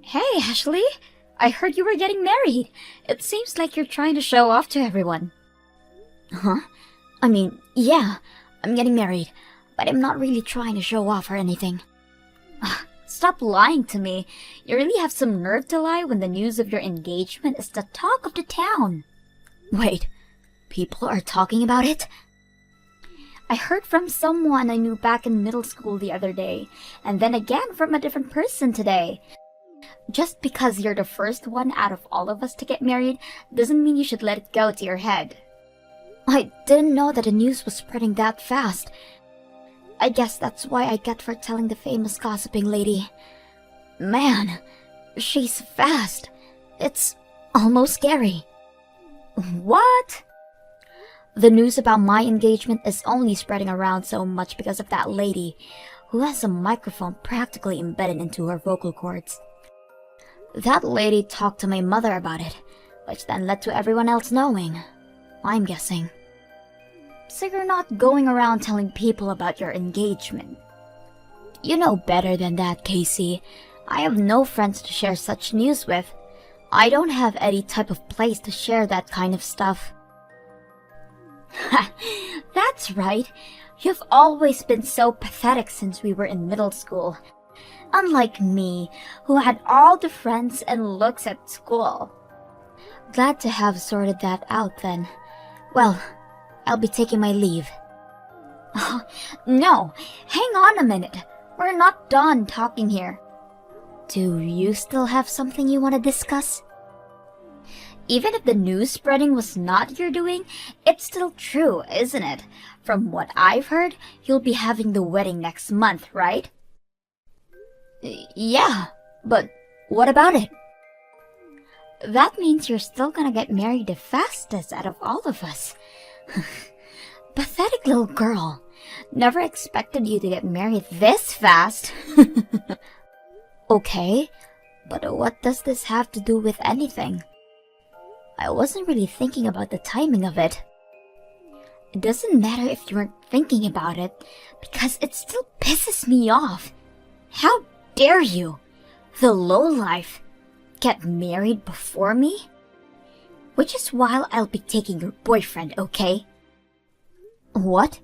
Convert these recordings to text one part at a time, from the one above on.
Hey, Ashley! I heard you were getting married. It seems like you're trying to show off to everyone. Huh? Yeah, I'm getting married, but I'm not really trying to show off or anything. Stop lying to me. You really have some nerve to lie when the news of your engagement is the talk of the town. Wait, people are talking about it? I heard from someone I knew back in middle school the other day, and then again from a different person today. Just because you're the first one out of all of us to get married doesn't mean you should let it go to your head. I didn't know that the news was spreading that fast. I guess that's why I get for telling the famous gossiping lady. Man, she's fast. It's almost scary. What? The news about my engagement is only spreading around so much because of that lady, who has a microphone practically embedded into her vocal cords. That lady talked to my mother about it, which then led to everyone else knowing. I'm guessing. So you're not going around telling people about your engagement? You know better than that, Casey. I have no friends to share such news with. I don't have any type of place to share that kind of stuff. That's right. You've always been so pathetic since we were in middle school. Unlike me, who had all the friends and looks at school. Glad to have sorted that out then. Well, I'll be taking my leave. Oh, no, hang on a minute. We're not done talking here. Do you still have something you want to discuss? Even if the news spreading was not your doing, it's still true, isn't it? From what I've heard, you'll be having the wedding next month, right? Yeah, but what about it? That means you're still gonna get married the fastest out of all of us. Pathetic little girl. Never expected you to get married this fast. Okay, but what does this have to do with anything? I wasn't really thinking about the timing of it. It doesn't matter if you weren't thinking about it, because it still pisses me off. How dare you, the lowlife, get married before me? Which is why I'll be taking your boyfriend, okay? What?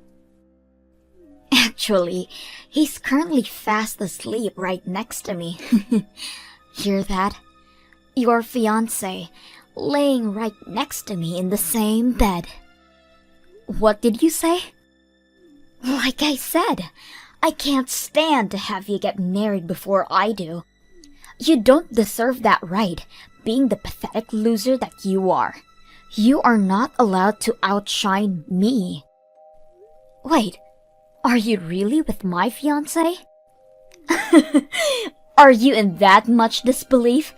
Actually, he's currently fast asleep right next to me. Hear that? Your fiancé, laying right next to me in the same bed. What did you say? Like I said, I can't stand to have you get married before I do. You don't deserve that right, being the pathetic loser that you are. You are not allowed to outshine me. Wait, are you really with my fiancé? Are you in that much disbelief?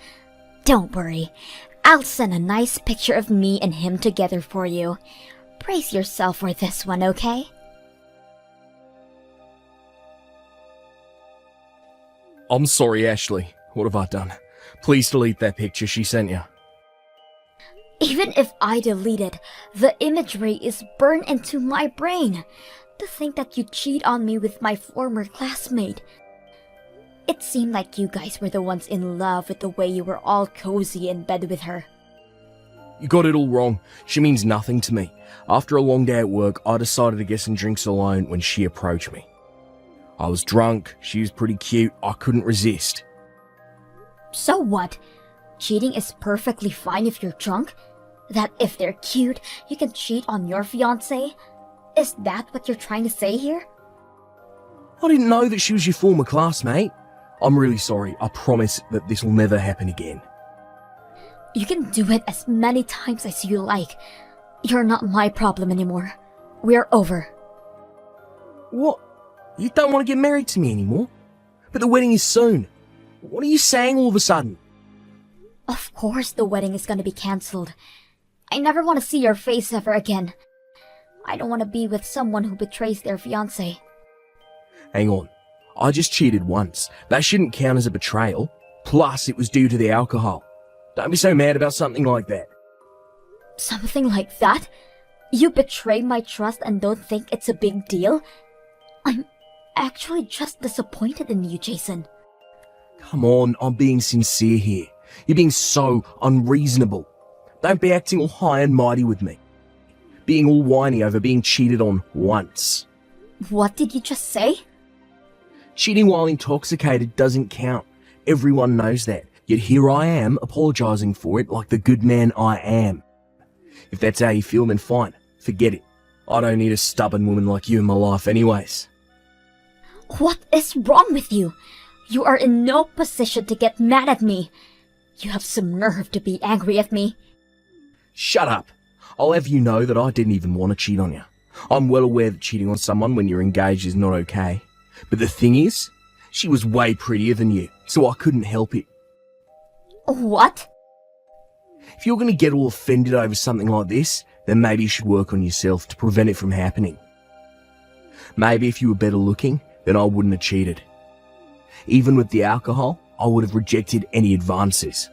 Don't worry, I'll send a nice picture of me and him together for you. Brace yourself for this one, okay? I'm sorry, Ashley. What have I done? Please delete that picture she sent you. Even if I delete it, the imagery is burned into my brain. To think that you cheat on me with my former classmate. It seemed like you guys were the ones in love with the way you were all cozy in bed with her. You got it all wrong. She means nothing to me. After a long day at work, I decided to get some drinks alone when she approached me. I was drunk, she was pretty cute, I couldn't resist. So what? Cheating is perfectly fine if you're drunk? That if they're cute, you can cheat on your fiancé? Is that what you're trying to say here? I didn't know that she was your former classmate. I'm really sorry. I promise that this will never happen again. You can do it as many times as you like. You're not my problem anymore. We're over. What? You don't want to get married to me anymore? But the wedding is soon. What are you saying all of a sudden? Of course the wedding is gonna be cancelled. I never want to see your face ever again. I don't want to be with someone who betrays their fiancé. Hang on. I just cheated once. That shouldn't count as a betrayal. Plus, it was due to the alcohol. Don't be so mad about something like that. Something like that? You betray my trust and don't think it's a big deal? I'm actually just disappointed in you, Jason. Come on, I'm being sincere here. You're being so unreasonable. Don't be acting all high and mighty with me. Being all whiny over being cheated on once. What did you just say? Cheating while intoxicated doesn't count. Everyone knows that. Yet here I am, apologising for it like the good man I am. If that's how you feel, then fine. Forget it. I don't need a stubborn woman like you in my life anyways. What is wrong with you? You are in no position to get mad at me. You have some nerve to be angry at me. Shut up. I'll have you know that I didn't even want to cheat on you. I'm well aware that cheating on someone when you're engaged is not okay. But the thing is, she was way prettier than you, so I couldn't help it. What? If you're going to get all offended over something like this, then maybe you should work on yourself to prevent it from happening. Maybe if you were better looking, then I wouldn't have cheated. Even with the alcohol, I would have rejected any advances.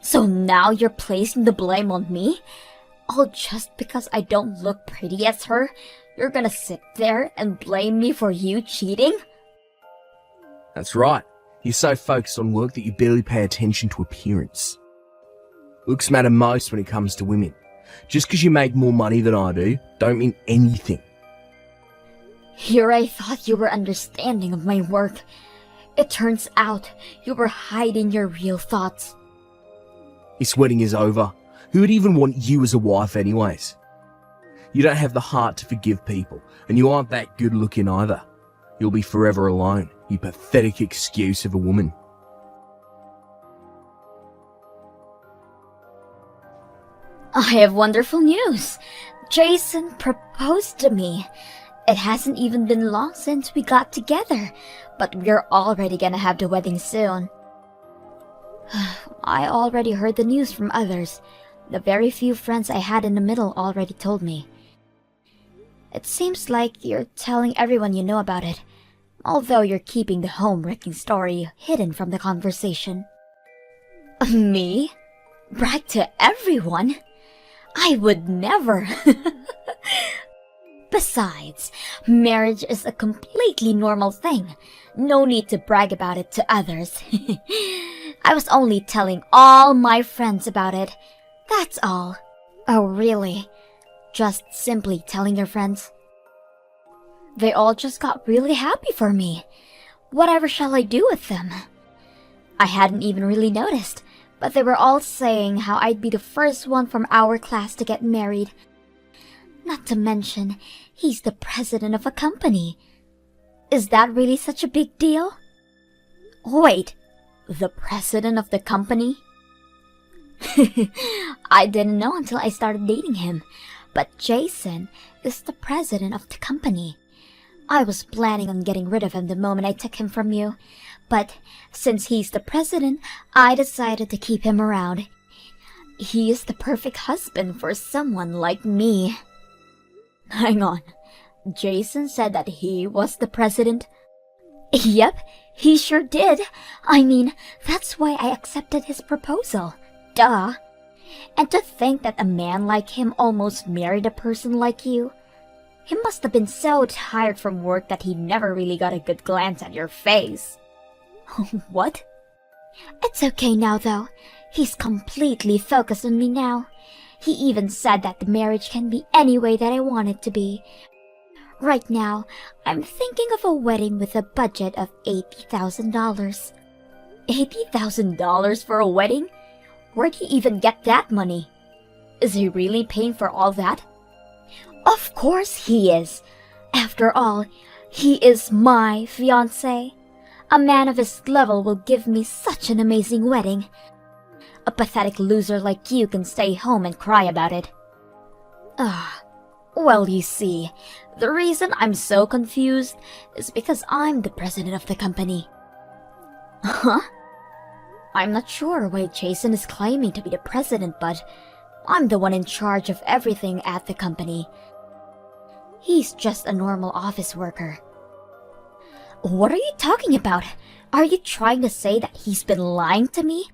So now you're placing the blame on me? All just because I don't look pretty as her? You're gonna sit there and blame me for you cheating? That's right. You're so focused on work that you barely pay attention to appearance. Looks matter most when it comes to women. Just because you make more money than I do, don't mean anything. Here I thought you were understanding of my work. It turns out you were hiding your real thoughts. This wedding is over. Who would even want you as a wife anyways? You don't have the heart to forgive people, and you aren't that good looking either. You'll be forever alone, you pathetic excuse of a woman. I have wonderful news. Jason proposed to me. It hasn't even been long since we got together, but we're already gonna have the wedding soon. I already heard the news from others. The very few friends I had in the middle already told me. It seems like you're telling everyone you know about it, although you're keeping the home-wrecking story hidden from the conversation. Me? Brag to everyone? I would never. Besides, marriage is a completely normal thing. No need to brag about it to others. I was only telling all my friends about it. That's all. Oh, really? Just simply telling your friends? They all just got really happy for me. Whatever shall I do with them? I hadn't even really noticed, but they were all saying how I'd be the first one from our class to get married. Not to mention, he's the president of a company. Is that really such a big deal? Wait, the president of the company? I didn't know until I started dating him, but Jason is the president of the company. I was planning on getting rid of him the moment I took him from you, but since he's the president, I decided to keep him around. He is the perfect husband for someone like me. Hang on, Jason said that he was the president? Yep, he sure did. I mean, that's why I accepted his proposal. Duh. And to think that a man like him almost married a person like you. He must have been so tired from work that he never really got a good glance at your face. What? It's okay now, though. He's completely focused on me now. He even said that the marriage can be any way that I want it to be. Right now, I'm thinking of a wedding with a budget of $80,000. $80,000 for a wedding? Where'd he even get that money? Is he really paying for all that? Of course he is. After all, he is my fiancé. A man of his level will give me such an amazing wedding. A pathetic loser like you can stay home and cry about it. Well, you see, the reason I'm so confused is because I'm the president of the company. Huh? I'm not sure why Jason is claiming to be the president, but I'm the one in charge of everything at the company. He's just a normal office worker. What are you talking about? Are you trying to say that he's been lying to me?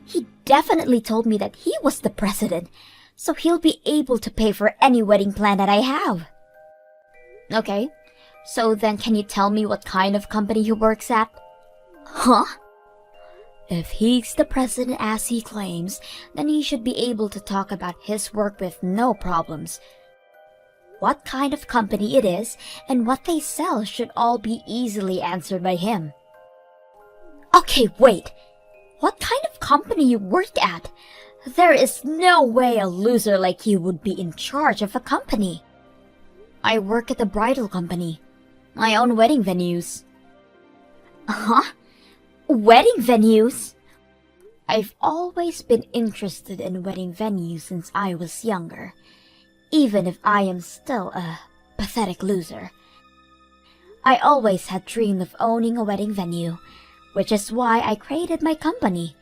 He definitely told me that he was the president, so he'll be able to pay for any wedding plan that I have. Okay, so then can you tell me what kind of company he works at? Huh? If he's the president as he claims, then he should be able to talk about his work with no problems. What kind of company it is and what they sell should all be easily answered by him. Okay, wait. What kind of company you work at? There is no way a loser like you would be in charge of a company. I work at a bridal company. I own wedding venues. Huh? Wedding venues? I've always been interested in wedding venues since I was younger, even if I am still a pathetic loser. I always had dreamed of owning a wedding venue, which is why I created my company.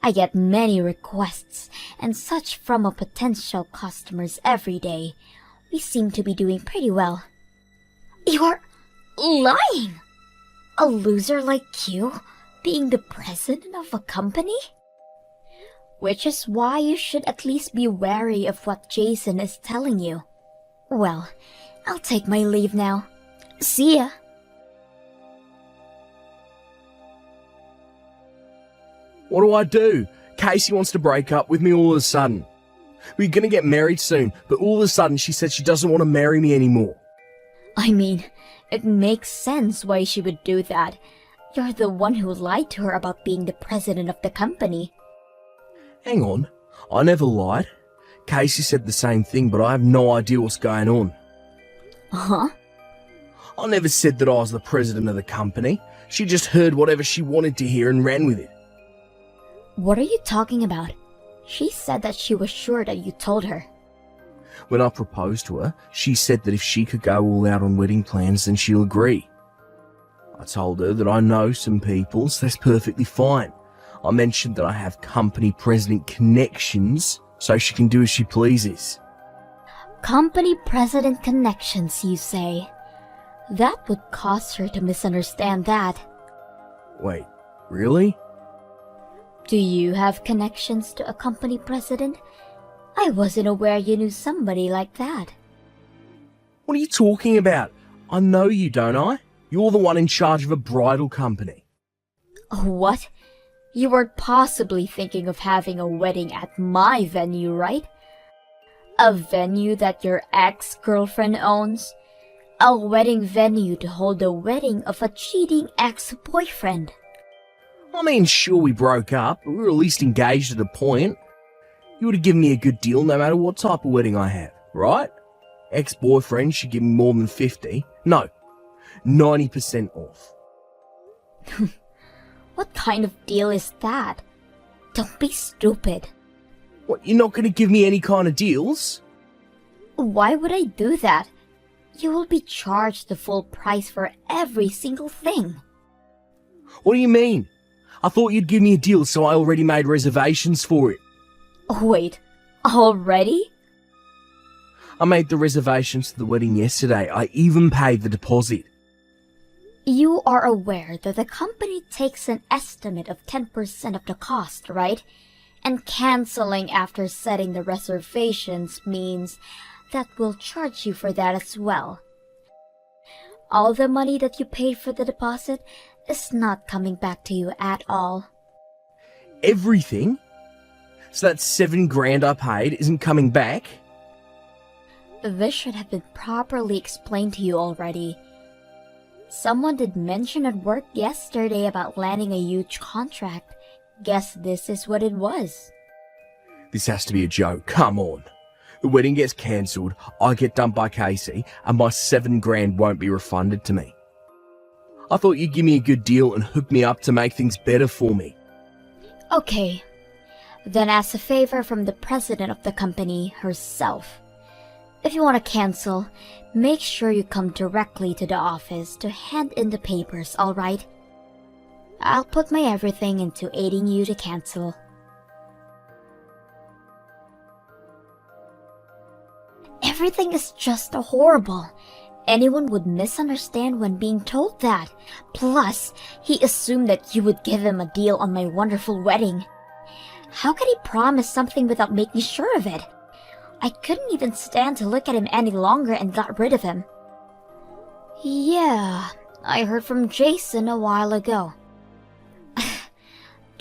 I get many requests and such from potential customers every day. We seem to be doing pretty well. You're lying! A loser like you being the president of a company? Which is why you should at least be wary of what Jason is telling you. Well, I'll take my leave now. See ya! What do I do? Casey wants to break up with me all of a sudden. We're gonna get married soon, but all of a sudden she said she doesn't want to marry me anymore. I mean, it makes sense why she would do that. You're the one who lied to her about being the president of the company. Hang on, I never lied. Casey said the same thing, but I have no idea what's going on. Huh? I never said that I was the president of the company. She just heard whatever she wanted to hear and ran with it. What are you talking about? She said that she was sure that you told her. When I proposed to her, she said that if she could go all out on wedding plans, then she'll agree. I told her that I know some people, so that's perfectly fine. I mentioned that I have company president connections, so she can do as she pleases. Company president connections, you say? That would cause her to misunderstand that. Wait, really? Do you have connections to a company president? I wasn't aware you knew somebody like that. What are you talking about? I know you, don't I? You're the one in charge of a bridal company. What? You weren't possibly thinking of having a wedding at my venue, right? A venue that your ex-girlfriend owns? A wedding venue to hold the wedding of a cheating ex-boyfriend. I mean, sure, we broke up, but we were at least engaged at a point. You would have given me a good deal no matter what type of wedding I have, right? Ex-boyfriend should give me more than 50. No, 90% off. What kind of deal is that? Don't be stupid. What, you're not going to give me any kind of deals? Why would I do that? You will be charged the full price for every single thing. What do you mean? I thought you'd give me a deal, so I already made reservations for it. Wait, already? I made the reservations to the wedding yesterday. I even paid the deposit. You are aware that the company takes an estimate of 10% of the cost, right? And canceling after setting the reservations means that we'll charge you for that as well. All the money that you paid for the deposit is not coming back to you at all. Everything? So that $7,000 I paid isn't coming back? This should have been properly explained to you already. Someone did mention at work yesterday about landing a huge contract. Guess this is what it was. This has to be a joke. Come on. The wedding gets cancelled, I get dumped by Casey, and my $7,000 won't be refunded to me. I thought you'd give me a good deal and hook me up to make things better for me. Okay. Then as a favor from the president of the company herself, if you want to cancel, make sure you come directly to the office to hand in the papers, alright? I'll put my everything into aiding you to cancel. Everything is just horrible. Anyone would misunderstand when being told that. Plus, he assumed that you would give him a deal on my wonderful wedding. How could he promise something without making sure of it? I couldn't even stand to look at him any longer and got rid of him. Yeah, I heard from Jason a while ago.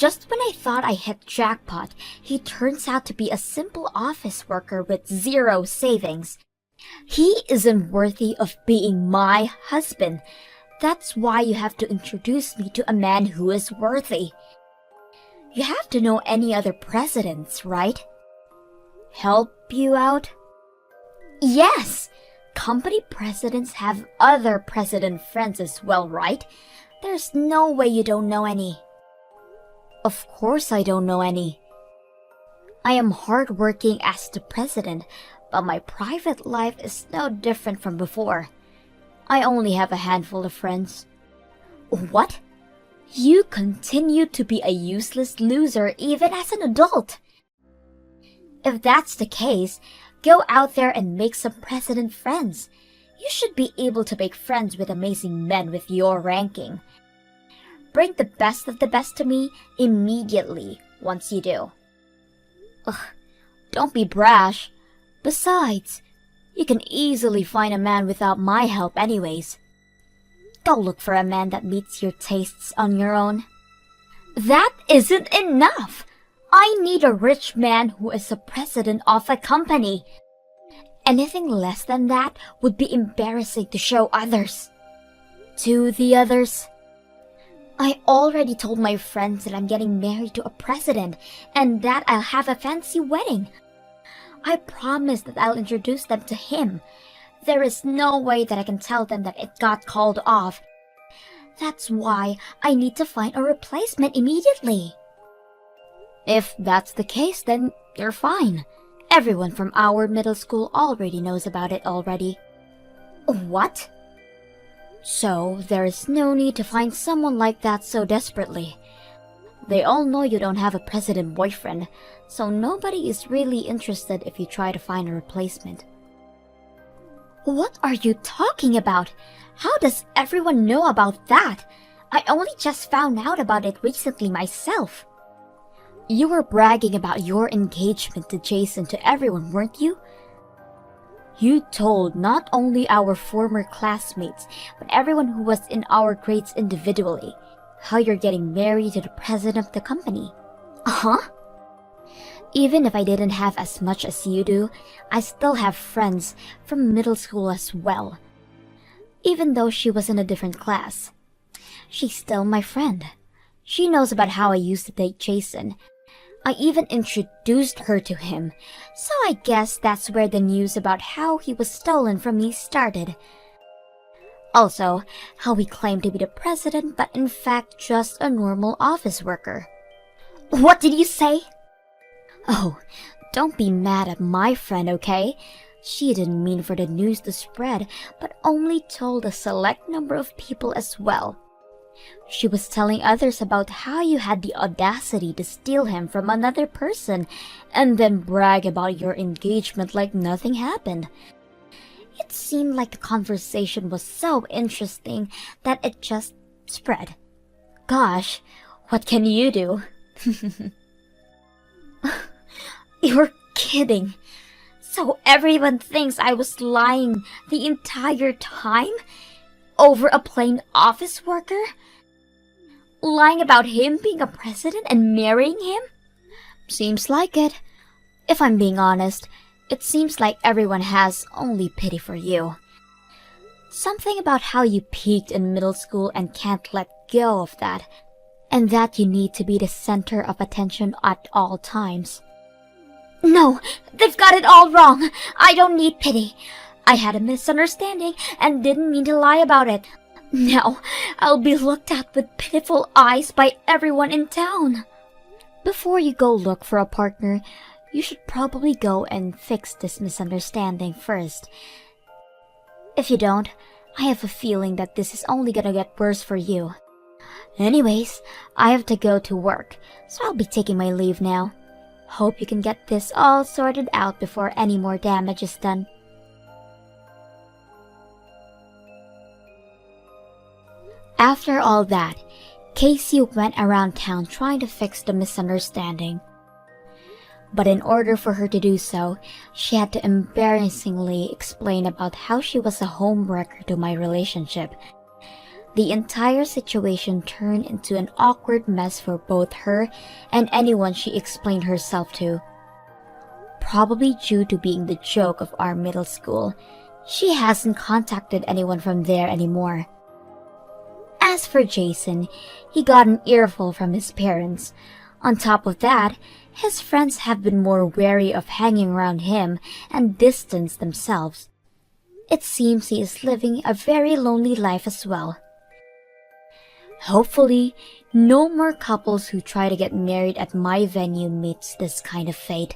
Just when I thought I hit jackpot, he turns out to be a simple office worker with zero savings. He isn't worthy of being my husband. That's why you have to introduce me to a man who is worthy. You have to know any other presidents, right? Help you out? Yes! Company presidents have other president friends as well, right? There's no way you don't know any. Of course I don't know any. I am hardworking as the president, but my private life is no different from before. I only have a handful of friends. What? You continue to be a useless loser even as an adult. If that's the case, go out there and make some president friends. You should be able to make friends with amazing men with your ranking. Bring the best of the best to me immediately once you do. Ugh, don't be brash. Besides, you can easily find a man without my help anyways. Go look for a man that meets your tastes on your own. That isn't enough! I need a rich man who is the president of a company. Anything less than that would be embarrassing to show others. To the others? I already told my friends that I'm getting married to a president and that I'll have a fancy wedding. I promised that I'll introduce them to him. There is no way that I can tell them that it got called off. That's why I need to find a replacement immediately. If that's the case, then you're fine. Everyone from our middle school already knows about it already. What? So, there's no need to find someone like that so desperately. They all know you don't have a president boyfriend, so nobody is really interested if you try to find a replacement. What are you talking about? How does everyone know about that? I only just found out about it recently myself. You were bragging about your engagement to Jason to everyone, weren't you? You told not only our former classmates, but everyone who was in our grades individually, how you're getting married to the president of the company. Uh-huh. Even if I didn't have as much as you do, I still have friends from middle school as well. Even though she was in a different class. She's still my friend. She knows about how I used to date Jason. I even introduced her to him, so I guess that's where the news about how he was stolen from me started. Also, how he claimed to be the president but in fact just a normal office worker. What did you say? Oh, don't be mad at my friend, okay? She didn't mean for the news to spread, but only told a select number of people as well. She was telling others about how you had the audacity to steal him from another person and then brag about your engagement like nothing happened. It seemed like the conversation was so interesting that it just spread. Gosh, what can you do? You're kidding. So everyone thinks I was lying the entire time? Over a plain office worker? Lying about him being a president and marrying him? Seems like it. If I'm being honest, it seems like everyone has only pity for you. Something about how you peaked in middle school and can't let go of that, and that you need to be the center of attention at all times. No, they've got it all wrong. I don't need pity. I had a misunderstanding and didn't mean to lie about it. Now, I'll be looked at with pitiful eyes by everyone in town. Before you go look for a partner, you should probably go and fix this misunderstanding first. If you don't, I have a feeling that this is only gonna get worse for you. Anyways, I have to go to work, so I'll be taking my leave now. Hope you can get this all sorted out before any more damage is done. After all that, Casey went around town trying to fix the misunderstanding. But in order for her to do so, she had to embarrassingly explain about how she was a homewrecker to my relationship. The entire situation turned into an awkward mess for both her and anyone she explained herself to. Probably due to being the joke of our middle school, she hasn't contacted anyone from there anymore. As for Jason, he got an earful from his parents. On top of that, his friends have been more wary of hanging around him and distanced themselves. It seems he is living a very lonely life as well. Hopefully, no more couples who try to get married at my venue meets this kind of fate.